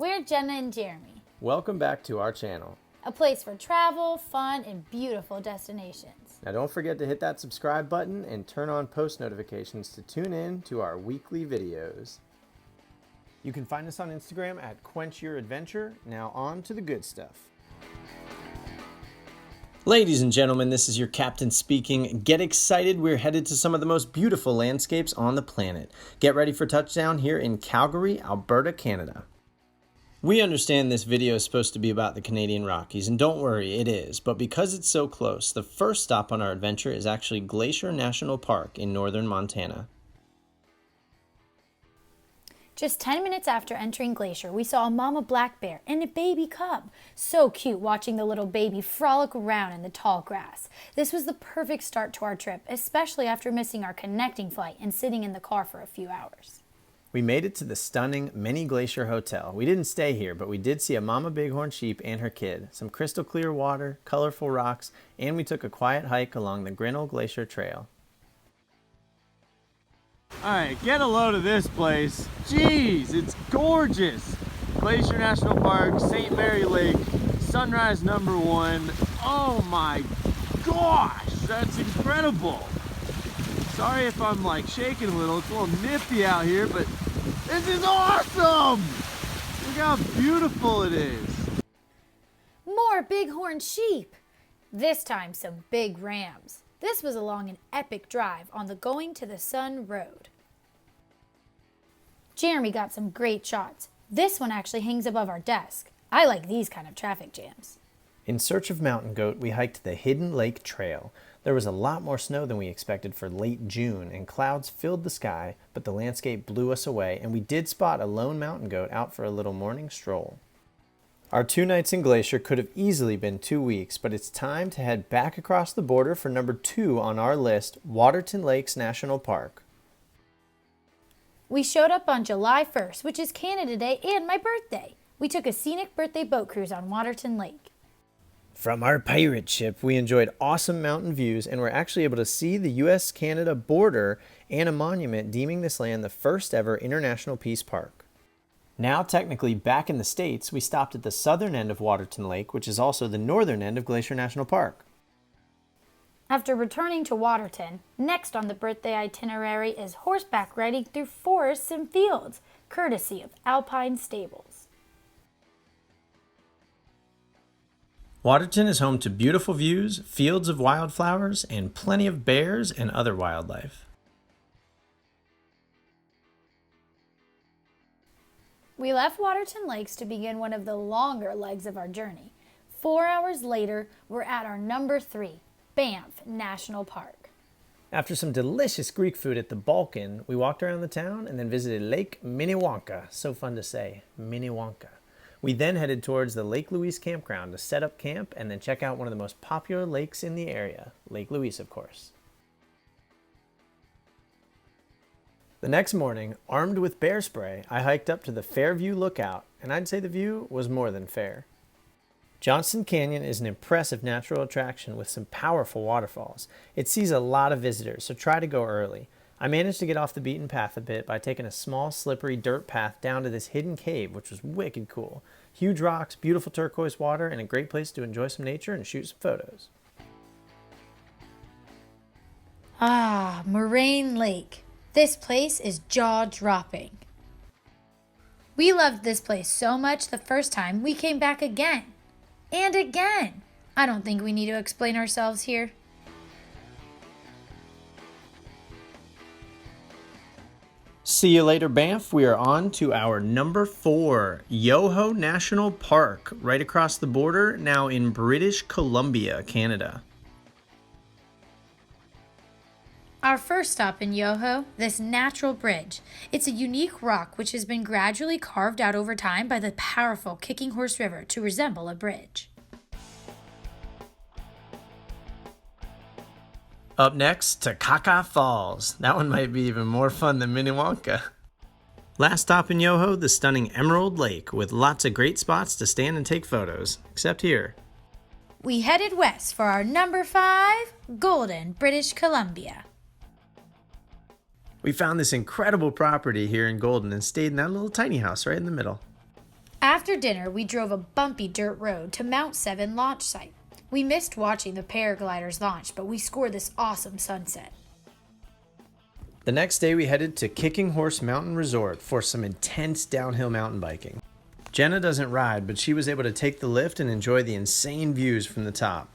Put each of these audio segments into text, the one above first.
We're Jenna and Jeremy. Welcome back to our channel. A place for travel, fun, and beautiful destinations. Now don't forget to hit that subscribe button and turn on post notifications to tune in to our weekly videos. You can find us on Instagram at Quench Your Adventure. Now on to the good stuff. Ladies and gentlemen, this is your captain speaking. Get excited, we're headed to some of the most beautiful landscapes on the planet. Get ready for touchdown here in Calgary, Alberta, Canada. We understand this video is supposed to be about the Canadian Rockies, and don't worry, it is. But because it's so close, the first stop on our adventure is actually Glacier National Park in northern Montana. Just 10 minutes after entering Glacier, we saw a mama black bear and a baby cub. So cute watching the little baby frolic around in the tall grass. This was the perfect start to our trip, especially after missing our connecting flight and sitting in the car for a few hours. We made it to the stunning Mini Glacier Hotel. We didn't stay here, but we did see a mama bighorn sheep and her kid, some crystal clear water, colorful rocks, and we took a quiet hike along the Grinnell Glacier Trail. Alright, get a load of this place. Jeez, it's gorgeous. Glacier National Park, St. Mary Lake, sunrise #1. Oh my gosh, that's incredible. Sorry if I'm like shaking a little, it's a little nippy out here, but this is awesome! Look how beautiful it is. More bighorn sheep. This time some big rams. This was along an epic drive on the Going to the Sun Road. Jeremy got some great shots. This one actually hangs above our desk. I like these kind of traffic jams. In search of mountain goat, we hiked the Hidden Lake Trail. There was a lot more snow than we expected for late June, and clouds filled the sky, but the landscape blew us away, and we did spot a lone mountain goat out for a little morning stroll. Our 2 nights in Glacier could have easily been 2 weeks, but it's time to head back across the border for number 2 on our list, Waterton Lakes National Park. We showed up on July 1st, which is Canada Day and my birthday. We took a scenic birthday boat cruise on Waterton Lake. From our pirate ship, we enjoyed awesome mountain views and were actually able to see the U.S.-Canada border and a monument deeming this land the first ever International Peace Park. Now technically back in the States, we stopped at the southern end of Waterton Lake, which is also the northern end of Glacier National Park. After returning to Waterton, next on the birthday itinerary is horseback riding through forests and fields, courtesy of Alpine Stables. Waterton is home to beautiful views, fields of wildflowers, and plenty of bears and other wildlife. We left Waterton Lakes to begin one of the longer legs of our journey. 4 hours later, we're at our number 3, Banff National Park. After some delicious Greek food at the Balkan, we walked around the town and then visited Lake Minnewanka. So fun to say, Minnewanka. We then headed towards the Lake Louise campground to set up camp and then check out one of the most popular lakes in the area, Lake Louise, of course. The next morning, armed with bear spray, I hiked up to the Fairview Lookout, and I'd say the view was more than fair. Johnston Canyon is an impressive natural attraction with some powerful waterfalls. It sees a lot of visitors, so try to go early. I managed to get off the beaten path a bit by taking a small, slippery dirt path down to this hidden cave, which was wicked cool. Huge rocks, beautiful turquoise water, and a great place to enjoy some nature and shoot some photos. Ah, Moraine Lake. This place is jaw-dropping. We loved this place so much the first time we came back again. And again. I don't think we need to explain ourselves here. See you later, Banff. We are on to our number 4, Yoho National Park, right across the border, now in British Columbia, Canada. Our first stop in Yoho, this natural bridge. It's a unique rock which has been gradually carved out over time by the powerful Kicking Horse River to resemble a bridge. Up next, Takaka Falls. That one might be even more fun than Minnewanka. Last stop in Yoho, the stunning Emerald Lake, with lots of great spots to stand and take photos, except here. We headed west for our number 5, Golden, British Columbia. We found this incredible property here in Golden and stayed in that little tiny house right in the middle. After dinner, we drove a bumpy dirt road to Mount 7 launch site. We missed watching the paragliders launch, but we scored this awesome sunset. The next day we headed to Kicking Horse Mountain Resort for some intense downhill mountain biking. Jenna doesn't ride, but she was able to take the lift and enjoy the insane views from the top.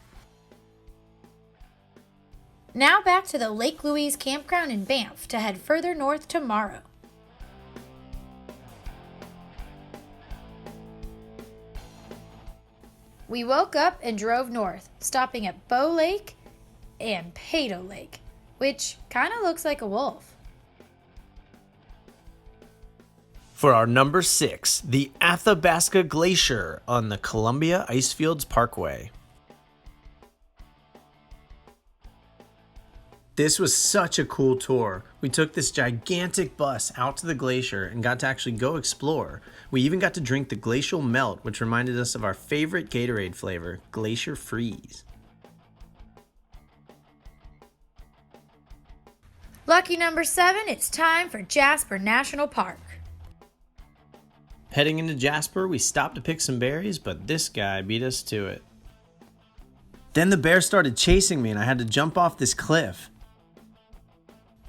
Now back to the Lake Louise campground in Banff to head further north tomorrow. We woke up and drove north, stopping at Bow Lake and Peyto Lake, which kind of looks like a wolf. For our number 6, the Athabasca Glacier on the Columbia Icefields Parkway. This was such a cool tour. We took this gigantic bus out to the glacier and got to actually go explore. We even got to drink the glacial melt, which reminded us of our favorite Gatorade flavor, Glacier Freeze. Lucky number 7, it's time for Jasper National Park. Heading into Jasper, we stopped to pick some berries, but this guy beat us to it. Then the bear started chasing me and I had to jump off this cliff.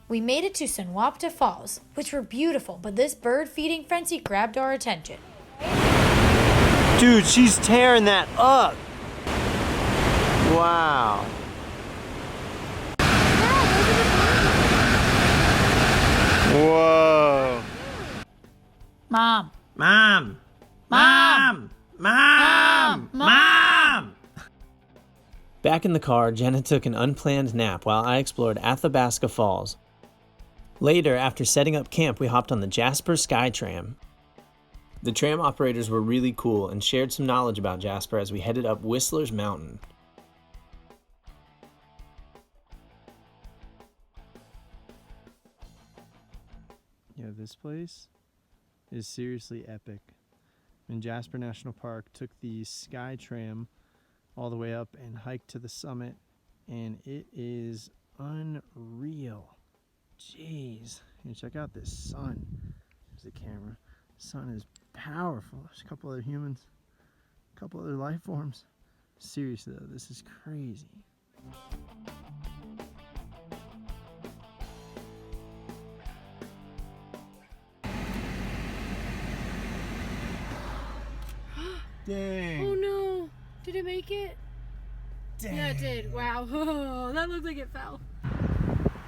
We made it to Sunwapta Falls, which were beautiful, but this bird feeding frenzy grabbed our attention. Dude, she's tearing that up. Wow. Whoa. Mom. Mom! Mom! Mom! Mom! Mom! Back in the car, Jenna took an unplanned nap while I explored Athabasca Falls. Later, after setting up camp, we hopped on the Jasper Sky Tram. The tram operators were really cool and shared some knowledge about Jasper as we headed up Whistler's Mountain. Yeah, this place is seriously epic. In Jasper National Park, took the Sky Tram all the way up and hiked to the summit, and it is unreal. Jeez. And check out this sun. There's the camera. The sun is powerful. There's a couple other humans, a couple other life forms. Seriously though, this is crazy. Dang. Oh no! Did it make it? Dang. Yeah, it did. Wow. Oh, that looked like it fell.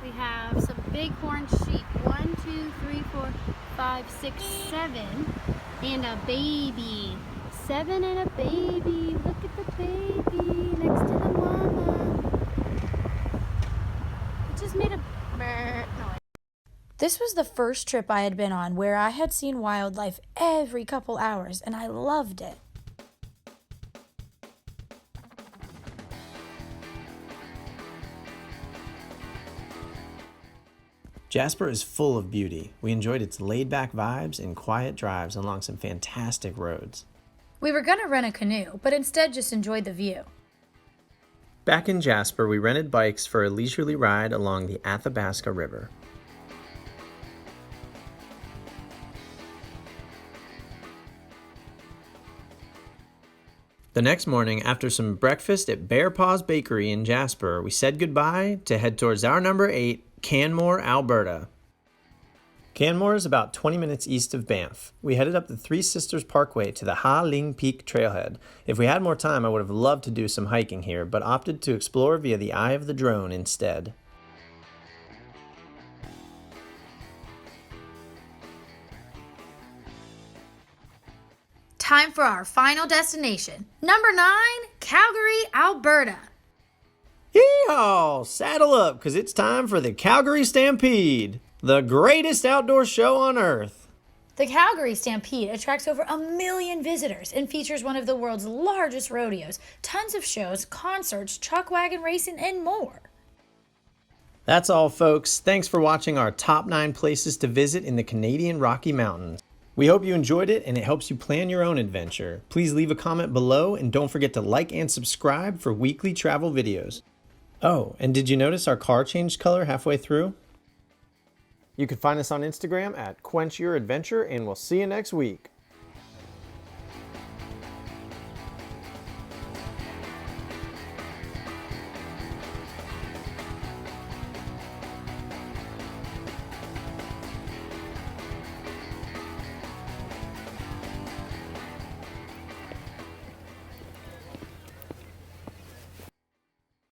We have some bighorn sheep. 1, 2, 3, 4, 5, 6, 7. And a baby. 7 and a baby. Look at the baby next to the mama. It just made a brrr noise. This was the first trip I had been on where I had seen wildlife every couple hours, and I loved it. Jasper is full of beauty. We enjoyed its laid-back vibes and quiet drives along some fantastic roads. We were gonna rent a canoe, but instead just enjoyed the view. Back in Jasper, we rented bikes for a leisurely ride along the Athabasca River. The next morning, after some breakfast at Bear Paws Bakery in Jasper, we said goodbye to head towards our number 8, Canmore, Alberta. Canmore is about 20 minutes east of Banff. We headed up the Three Sisters Parkway to the Ha Ling Peak trailhead. If we had more time, I would have loved to do some hiking here, but opted to explore via the eye of the drone instead. Time for our final destination. Number 9, Calgary, Alberta. Yeehaw! Saddle up, because it's time for the Calgary Stampede, the greatest outdoor show on earth. The Calgary Stampede attracts over 1 million visitors and features one of the world's largest rodeos, tons of shows, concerts, chuck wagon racing, and more. That's all, folks. Thanks for watching our top 9 places to visit in the Canadian Rocky Mountains. We hope you enjoyed it and it helps you plan your own adventure. Please leave a comment below and don't forget to like and subscribe for weekly travel videos. Oh, and did you notice our car changed color halfway through? You can find us on Instagram at Quench Your Adventure, and we'll see you next week.